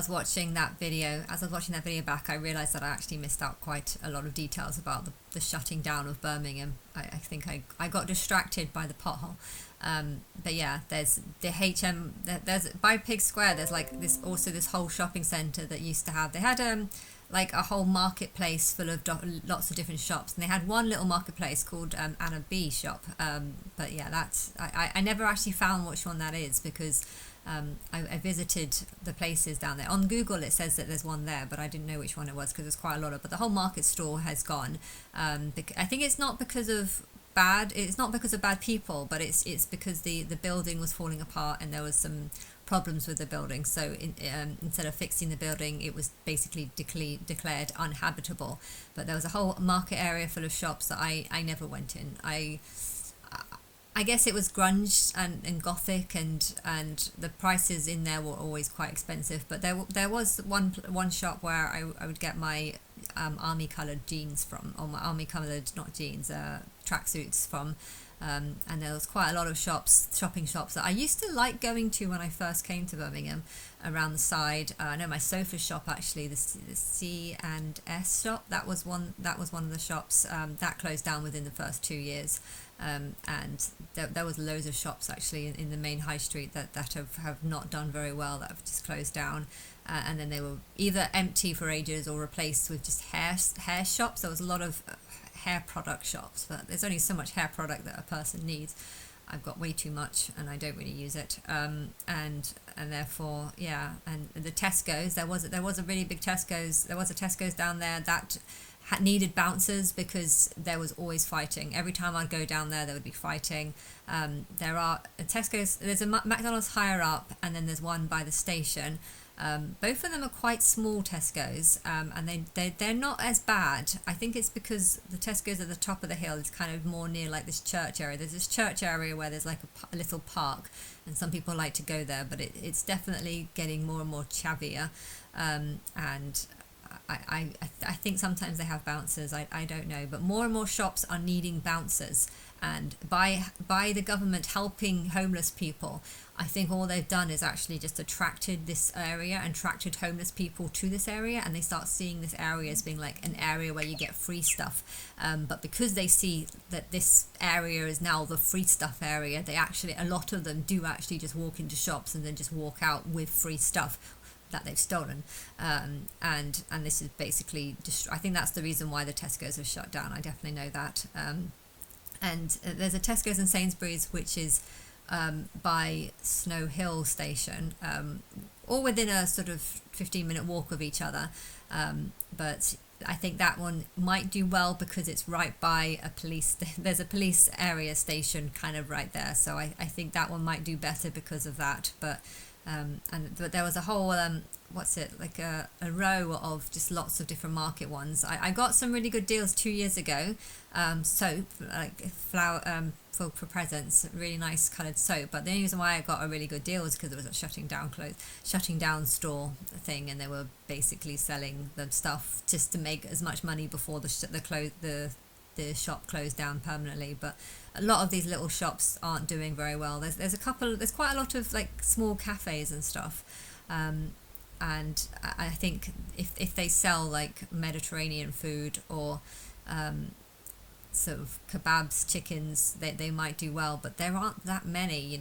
watching that video, as I was watching that video back, I realised that I actually missed out quite a lot of details about the shutting down of Birmingham. I think I got distracted by the pothole. But yeah, there's the HM. There's by Pig Square. There's like this whole shopping centre that used to have. They had like a whole marketplace full of lots of different shops, and they had one little marketplace called Anna B shop. But yeah, I never actually found which one that is because I visited the places down there. On Google it says that there's one there, but I didn't know which one it was because there's quite a lot of. But the whole market store has gone. I think it's not because of bad people, but it's because the building was falling apart and there was some problems with the building. So instead of fixing the building, it was basically declared uninhabitable. But there was a whole market area full of shops that I never went in. I guess it was grunge and gothic, and the prices in there were always quite expensive. But there was one shop where I would get my army coloured jeans from, or my army coloured, not jeans, tracksuits from. And there was quite a lot of shopping shops that I used to like going to when I first came to Birmingham. Around the side, I know my sofa shop actually, the C&S shop. That was one of the shops that closed down within the first 2 years. And there was loads of shops actually in the main high street that have not done very well, that have just closed down. And then they were either empty for ages or replaced with just hair shops. There was a lot of hair product shops, but there's only so much hair product that a person needs. I've got way too much and I don't really use it, and therefore, yeah. And the Tesco's, there was a really big Tesco's. There was a Tesco's down there that needed bouncers because there was always fighting. Every time I'd go down there would be fighting. There are Tesco's. There's a McDonald's higher up, and then there's one by the station. Both of them are quite small Tesco's, and they're not as bad. I think it's because the Tesco's at the top of the hill is kind of more near like this church area. There's this church area where there's like a little park, and some people like to go there, but it's definitely getting more and more chavvier, and I think sometimes they have bouncers. I don't know, but more and more shops are needing bouncers, and by the government helping homeless people, I think all they've done is actually just attracted this area and attracted homeless people to this area, and they start seeing this area as being like an area where you get free stuff. But because they see that this area is now the free stuff area, a lot of them do actually just walk into shops and then just walk out with free stuff that they've stolen, and this is basically I think that's the reason why the Tesco's have shut down. I definitely know that. And there's a Tesco's and Sainsbury's which is by Snow Hill station, all within a sort of 15-minute walk of each other, but I think that one might do well because it's right by a police. There's a police area station kind of right there, so I think that one might do better because of that. But there was a whole like a row of just lots of different market ones. I got some really good deals 2 years ago. Soap, like flour, for presents, really nice coloured soap. But the only reason why I got a really good deal was because it was a shutting down store thing, and they were basically selling the stuff just to make as much money before the shop closed down permanently. But a lot of these little shops aren't doing very well. There's quite a lot of like small cafes and stuff, and I think if they sell like Mediterranean food or sort of kebabs, chickens, they might do well, but there aren't that many.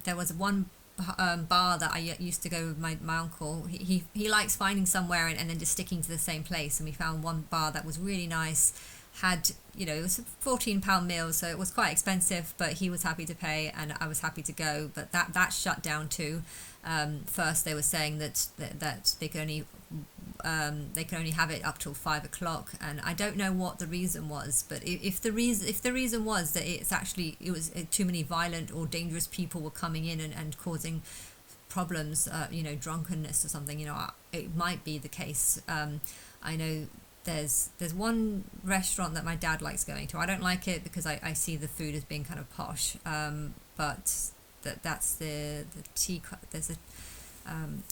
There was one bar that I used to go with my uncle. He likes finding somewhere and then just sticking to the same place, and we found one bar that was really nice. Had, it was a £14 meal, so it was quite expensive, but he was happy to pay and I was happy to go. But that shut down too. First they were saying that they could only have it up till 5 o'clock, and I don't know what the reason was. But if the reason was that it was too many violent or dangerous people were coming in and causing problems, drunkenness or something, it might be the case. I know there's one restaurant that my dad likes going to. I don't like it because I see the food as being kind of posh, but that's the tea. There's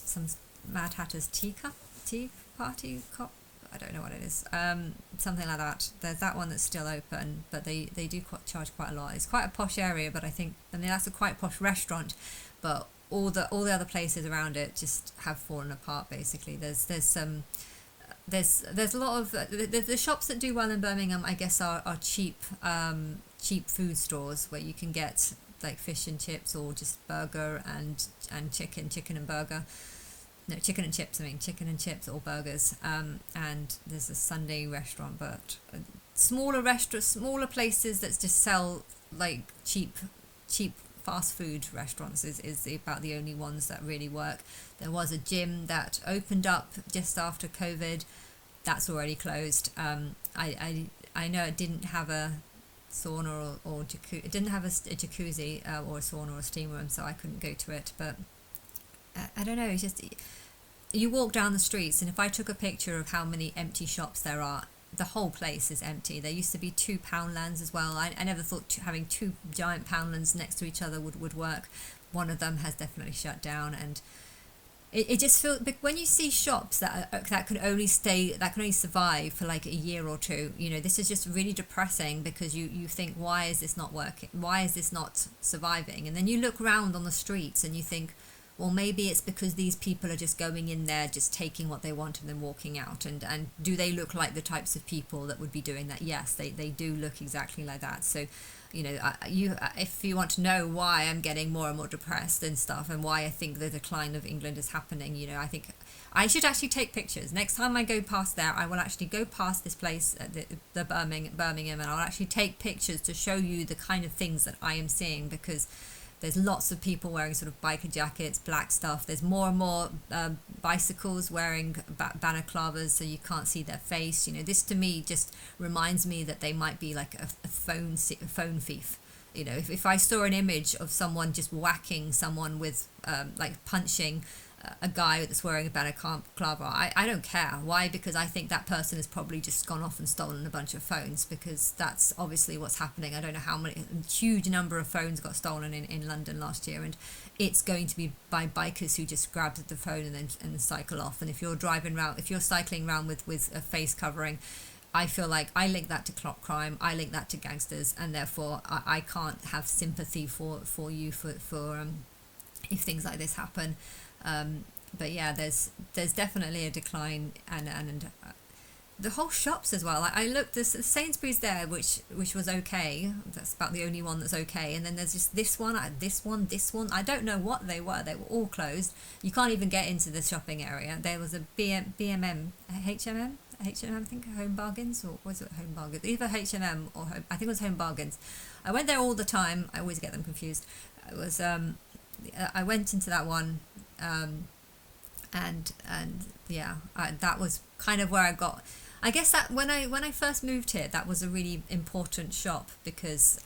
some Mad Hatter's tea party cup. I don't know what it is. Something like that. There's that one that's still open, but they do charge quite a lot. It's quite a posh area, but I mean that's a quite posh restaurant. But all the other places around it just have fallen apart. Basically, there's a lot of the shops that do well in Birmingham, I guess, are cheap food stores where you can get like fish and chips or just burger and chicken and burger. No, chicken and chips. I mean, chicken and chips or burgers. And there's a Sunday restaurant, but smaller places that just sell like cheap fast food restaurants is about the only ones that really work. There was a gym that opened up just after COVID. That's already closed. I know it didn't have a sauna or jacuzzi. It didn't have a jacuzzi or a sauna or a steam room, so I couldn't go to it. But I don't know. It's just you walk down the streets, and if I took a picture of how many empty shops there are, the whole place is empty. There used to be 2 Poundlands as well. I never thought having 2 giant Poundlands next to each other would work. One of them has definitely shut down, and it just feels, when you see shops that can only survive for like a year or two, this is just really depressing, because you think, why is this not working? Why is this not surviving? And then you look around on the streets and you think, well, maybe it's because these people are just going in there, just taking what they want and then walking out. And do they look like the types of people that would be doing that? Yes, they do look exactly like that. So, if you want to know why I'm getting more and more depressed and stuff, and why I think the decline of England is happening, I think I should actually take pictures. Next time I go past there, I will actually go past this place, the Birmingham, and I'll actually take pictures to show you the kind of things that I am seeing, because there's lots of people wearing sort of biker jackets, black stuff. There's more and more bicycles wearing balaclavas, so you can't see their face. This to me just reminds me that they might be like a phone thief. If I saw an image of someone just whacking someone with like punching a guy that's wearing a balaclava, I don't care. Why? Because I think that person has probably just gone off and stolen a bunch of phones, because that's obviously what's happening. I don't know how many, huge number of phones got stolen in London last year, and it's going to be by bikers who just grab the phone and then cycle off. And if you're cycling around with a face covering, I feel like I link that to clock crime, I link that to gangsters, and therefore I can't have sympathy for you for if things like this happen. But yeah, there's definitely a decline, and the whole shops as well. I looked, there's Sainsbury's there, which was okay. That's about the only one that's okay. And then there's just this one. I don't know what they were. They were all closed. You can't even get into the shopping area. There was a BMM, H&M, I think, Home Bargains, or was it Home Bargains? Either H&M or Home, I think it was Home Bargains. I went there all the time. I always get them confused. It was I went into that one. And yeah, that was kind of where I got. I guess that when I first moved here, that was a really important shop, because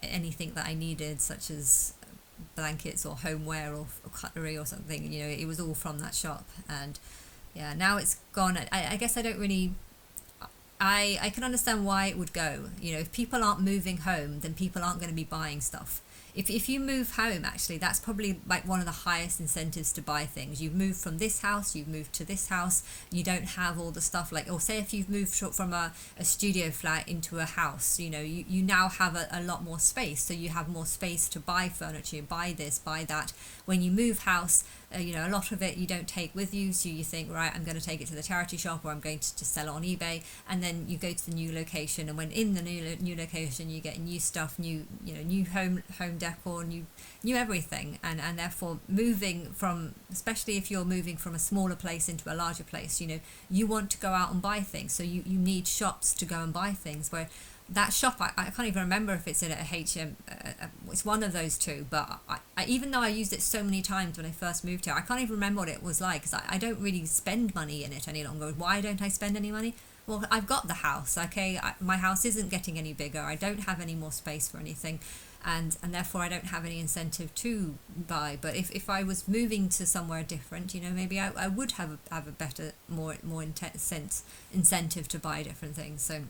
anything that I needed, such as blankets or homeware or cutlery or something, it was all from that shop. And yeah, now it's gone. I guess I don't really. I can understand why it would go. If people aren't moving home, then people aren't going to be buying stuff. If you move home, actually, that's probably like one of the highest incentives to buy things. You've moved from this house, you've moved to this house, you don't have all the stuff like, or say if you've moved from a studio flat into a house, you now have a lot more space, so you have more space to buy furniture, buy this, buy that. When you move house, a lot of it you don't take with you, so you think, right, I'm going to take it to the charity shop, or I'm going to just sell it on eBay, and then you go to the new location, and when in the new location you get new stuff, new home decor, new everything, and therefore moving from, especially if you're moving from a smaller place into a larger place, you want to go out and buy things, so you need shops to go and buy things. Where that shop, I can't even remember if it's in a H&M, it's one of those two, but I even though I used it so many times when I first moved here, I can't even remember what it was like, because I don't really spend money in it any longer. Why don't I spend any money? Well, I've got the house, okay? My house isn't getting any bigger. I don't have any more space for anything, and therefore I don't have any incentive to buy. But if I was moving to somewhere different, maybe I would have a better, more incentive to buy different things. So,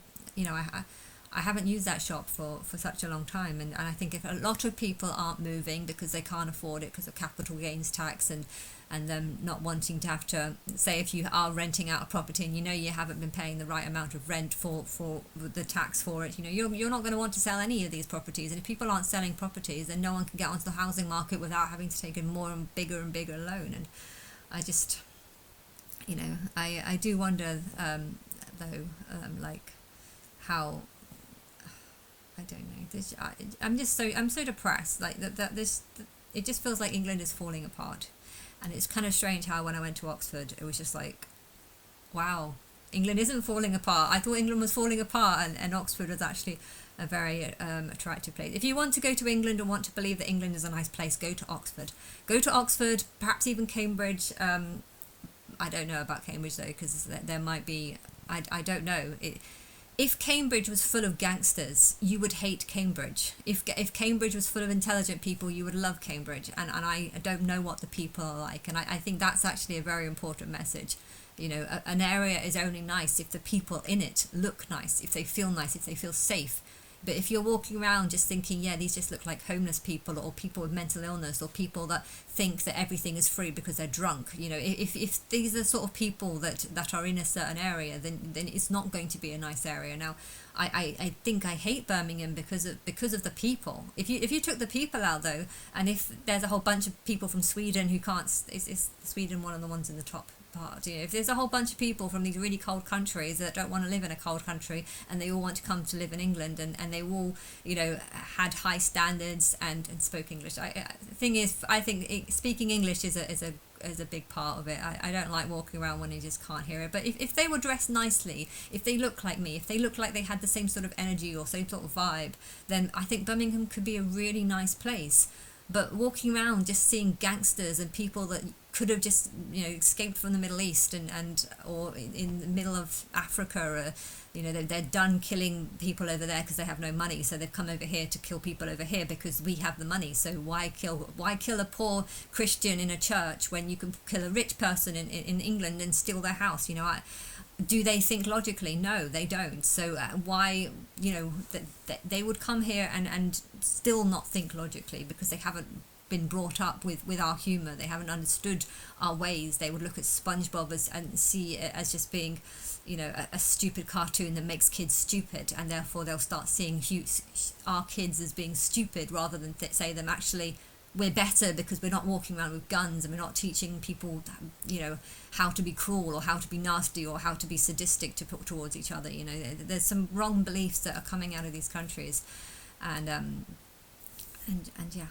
I haven't used that shop for such a long time, and I think if a lot of people aren't moving because they can't afford it because of capital gains tax and and them not wanting to have to say, if you are renting out a property and you know you haven't been paying the right amount of rent for the tax for it, you're not going to want to sell any of these properties. And if people aren't selling properties, then no one can get onto the housing market without having to take a more and bigger loan. And I just, I do wonder, though, like how, I don't know. I'm so depressed. Like it just feels like England is falling apart, and it's kind of strange how when I went to Oxford, it was just like, wow, England isn't falling apart. I thought England was falling apart, and Oxford was actually a very attractive place. If you want to go to England and want to believe that England is a nice place, go to Oxford. Go to Oxford, perhaps even Cambridge. I don't know about Cambridge though, because there might be. I don't know. If Cambridge was full of gangsters, you would hate Cambridge. If Cambridge was full of intelligent people, you would love Cambridge. And I don't know what the people are like. And I think that's actually a very important message. An area is only nice if the people in it look nice, if they feel nice, if they feel safe. But if you're walking around just thinking, yeah, these just look like homeless people, or people with mental illness, or people that think that everything is free because they're drunk, if these are sort of people that are in a certain area, then it's not going to be a nice area. Now, I think I hate Birmingham because of the people. If you took the people out though, and if there's a whole bunch of people from Sweden who can't, is Sweden one of the ones in the top part? If there's a whole bunch of people from these really cold countries that don't want to live in a cold country, and they all want to come to live in England, and they all had high standards and spoke English. The thing is, I think speaking English is a big part of it. I don't like walking around when you just can't hear it. But if they were dressed nicely, if they look like me, if they look like they had the same sort of energy or same sort of vibe, then I think Birmingham could be a really nice place. But walking around just seeing gangsters and people that could have just escaped from the Middle East and or in the middle of Africa, they're done killing people over there because they have no money, so they've come over here to kill people over here because we have the money. So why kill a poor Christian in a church when you can kill a rich person in England and steal their house? Do they think logically? No, they don't. So why, they would come here and still not think logically because they haven't been brought up with our humour. They haven't understood our ways. They would look at SpongeBob and see it as just being, a stupid cartoon that makes kids stupid, and therefore they'll start seeing our kids as being stupid rather than say them actually we're better because we're not walking around with guns, and we're not teaching people, how to be cruel or how to be nasty or how to be sadistic towards each other. There's some wrong beliefs that are coming out of these countries, and yeah.